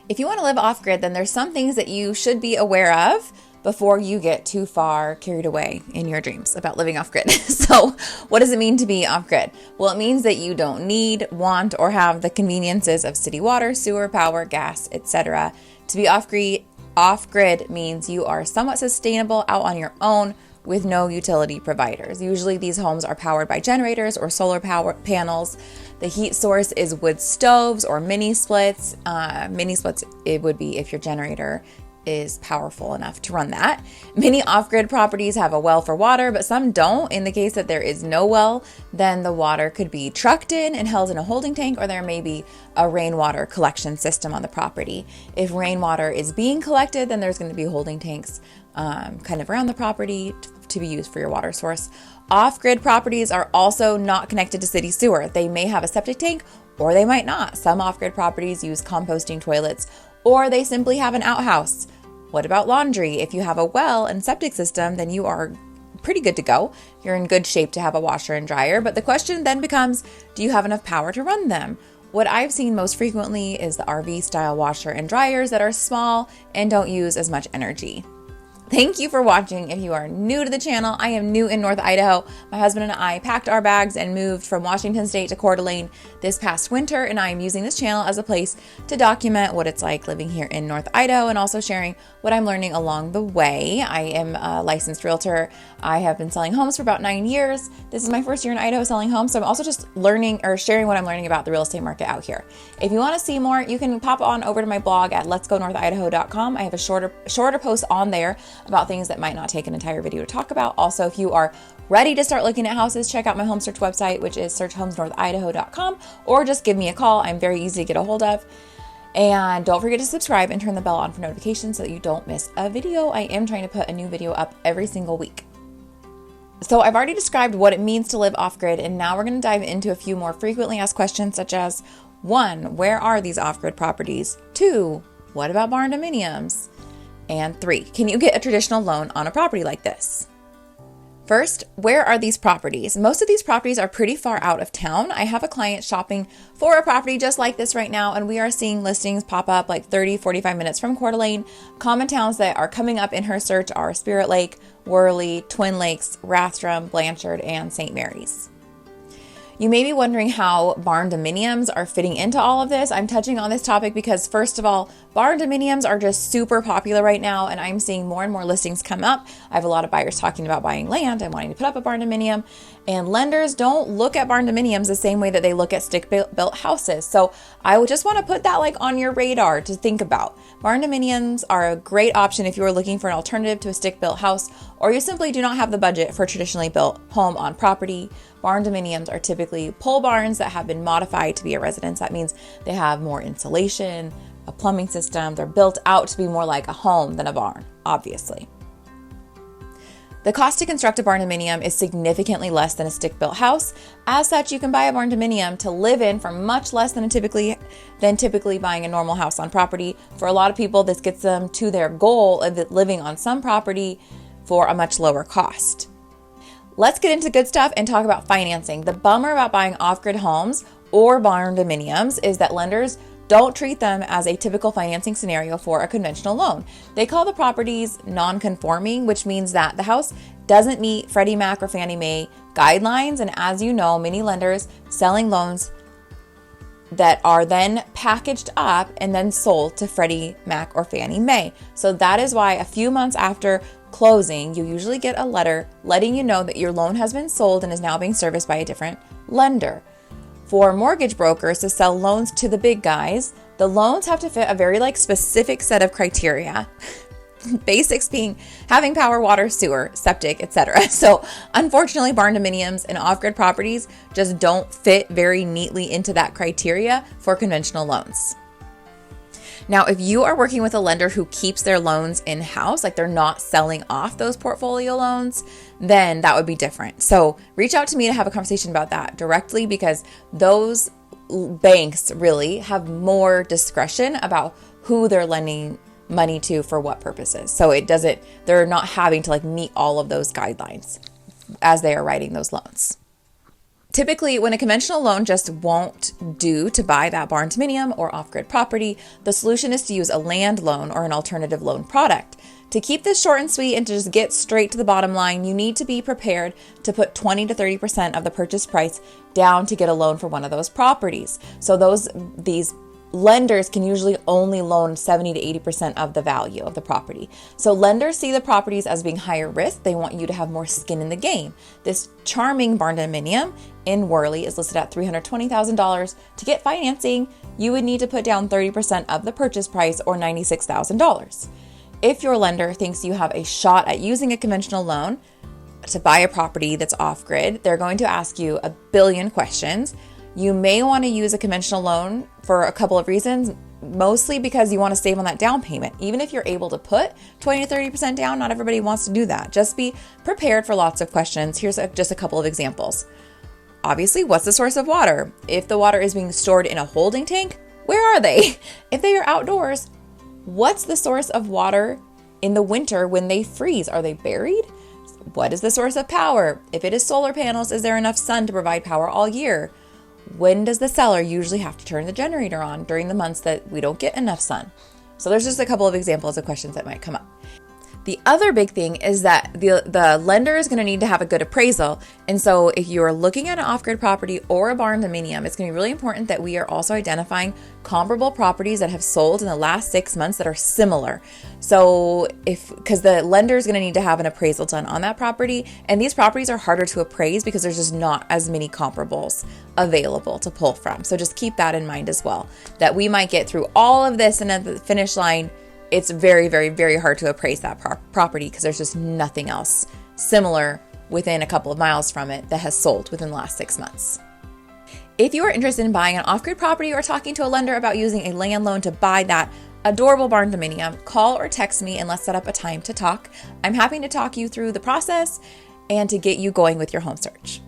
If you want to live off-grid, then there's some things that you should be aware of before you get too far carried away in your dreams about living off-grid. So what does it mean to be off-grid? Well, it means that you don't need, want, or have the conveniences of city water, sewer, power, gas, etc. To be off-grid means you are somewhat sustainable out on your own with no utility providers. Usually these homes are powered by generators or solar power panels. The heat source is wood stoves or mini splits. Mini splits, it would be if your generator is powerful enough to run that. Many off-grid properties have a well for water, but some don't. In the case that there is no well, then the water could be trucked in and held in a holding tank, or there may be a rainwater collection system on the property. If rainwater is being collected, then there's going to be holding tanks kind of around the property to be used for your water source. Off-grid properties are also not connected to city sewer. They may have a septic tank or they might not. Some off-grid properties use composting toilets, or they simply have an outhouse. What about laundry? If you have a well and septic system, then you are pretty good to go. You're in good shape to have a washer and dryer. But the question then becomes, do you have enough power to run them? What I've seen most frequently is the RV style washer and dryers that are small and don't use as much energy. Thank you for watching. If you are new to the channel, I am new in North Idaho. My husband and I packed our bags and moved from Washington State to Coeur d'Alene this past winter, and I am using this channel as a place to document what it's like living here in North Idaho and also sharing what I'm learning along the way. I am a licensed realtor. I have been selling homes for about 9 years. This is my first year in Idaho selling homes, so I'm also just learning or sharing what I'm learning about the real estate market out here. If you want to see more, you can pop on over to my blog at letsgonorthidaho.com. I have a shorter post on there about things that might not take an entire video to talk about. Also, if you are ready to start looking at houses, check out my home search website, which is searchhomesnorthidaho.com, or just give me a call. I'm very easy to get a hold of. And don't forget to subscribe and turn the bell on for notifications so that you don't miss a video. I am trying to put a new video up every single week. So I've already described what it means to live off-grid, and now we're going to dive into a few more frequently asked questions, such as 1, where are these off-grid properties? 2, what about barn dominiums? And 3, can you get a traditional loan on a property like this? First, where are these properties? Most of these properties are pretty far out of town. I have a client shopping for a property just like this right now, and we are seeing listings pop up like 30, 45 minutes from Coeur d'Alene. Common towns that are coming up in her search are Spirit Lake, Worley, Twin Lakes, Rathdrum, Blanchard, and St. Mary's. You may be wondering how barn dominiums are fitting into all of this. I'm touching on this topic because, first of all, barn dominiums are just super popular right now, and I'm seeing more and more listings come up. I have a lot of buyers talking about buying land and wanting to put up a barn dominium, and lenders don't look at barn dominiums the same way that they look at stick-built houses. So I would just want to put that on your radar to think about. Barn dominiums are a great option if you are looking for an alternative to a stick-built house, or you simply do not have the budget for a traditionally built home on property. Barn dominiums are typically pole barns that have been modified to be a residence. That means they have more insulation, a plumbing system. They're built out to be more like a home than a barn, obviously. The cost to construct a barn dominium is significantly less than a stick-built house. As such, you can buy a barn dominium to live in for much less than typically buying a normal house on property. For a lot of people, this gets them to their goal of living on some property for a much lower cost. Let's get into good stuff and talk about financing. The bummer about buying off-grid homes or barn dominiums is that lenders don't treat them as a typical financing scenario for a conventional loan. They call the properties non-conforming, which means that the house doesn't meet Freddie Mac or Fannie Mae guidelines. And as you know, many lenders selling loans that are then packaged up and then sold to Freddie Mac or Fannie Mae. So that is why a few months after closing, you usually get a letter letting you know that your loan has been sold and is now being serviced by a different lender. For mortgage brokers to sell loans to the big guys, the loans have to fit a very specific set of criteria. Basics being having power, water, sewer, septic, etc. So unfortunately, barn dominiums and off-grid properties just don't fit very neatly into that criteria for conventional loans. Now, if you are working with a lender who keeps their loans in-house, like they're not selling off those portfolio loans, then that would be different. So reach out to me to have a conversation about that directly, because those banks really have more discretion about who they're lending money to for what purposes. So they're not having to meet all of those guidelines as they are writing those loans. Typically, when a conventional loan just won't do to buy that barn dominium or off-grid property, the solution is to use a land loan or an alternative loan product. To keep this short and sweet and to just get straight to the bottom line, you need to be prepared to put 20 to 30% of the purchase price down to get a loan for one of those properties. So these lenders can usually only loan 70 to 80% of the value of the property. So lenders see the properties as being higher risk. They want you to have more skin in the game. This charming barn dominium in Worley is listed at $320,000. To get financing, you would need to put down 30% of the purchase price, or $96,000. If your lender thinks you have a shot at using a conventional loan to buy a property that's off-grid, they're going to ask you a billion questions. You may want to use a conventional loan for a couple of reasons, mostly because you want to save on that down payment. Even if you're able to put 20 to 30% down, not everybody wants to do that. Just be prepared for lots of questions. Here's just a couple of examples. Obviously, what's the source of water? If the water is being stored in a holding tank, where are they? If they are outdoors, what's the source of water in the winter when they freeze? Are they buried? What is the source of power? If it is solar panels, is there enough sun to provide power all year? When does the seller usually have to turn the generator on during the months that we don't get enough sun? So there's just a couple of examples of questions that might come up. The other big thing is that the lender is going to need to have a good appraisal. And so if you're looking at an off-grid property or a barn dominium, it's going to be really important that we are also identifying comparable properties that have sold in the last 6 months that are similar. So because the lender is going to need to have an appraisal done on that property, and these properties are harder to appraise because there's just not as many comparables available to pull from. So just keep that in mind as well, that we might get through all of this and at the finish line, it's very, very, very hard to appraise that property because there's just nothing else similar within a couple of miles from it that has sold within the last 6 months. If you are interested in buying an off-grid property or talking to a lender about using a land loan to buy that adorable barn dominium, call or text me and let's set up a time to talk. I'm happy to talk you through the process and to get you going with your home search.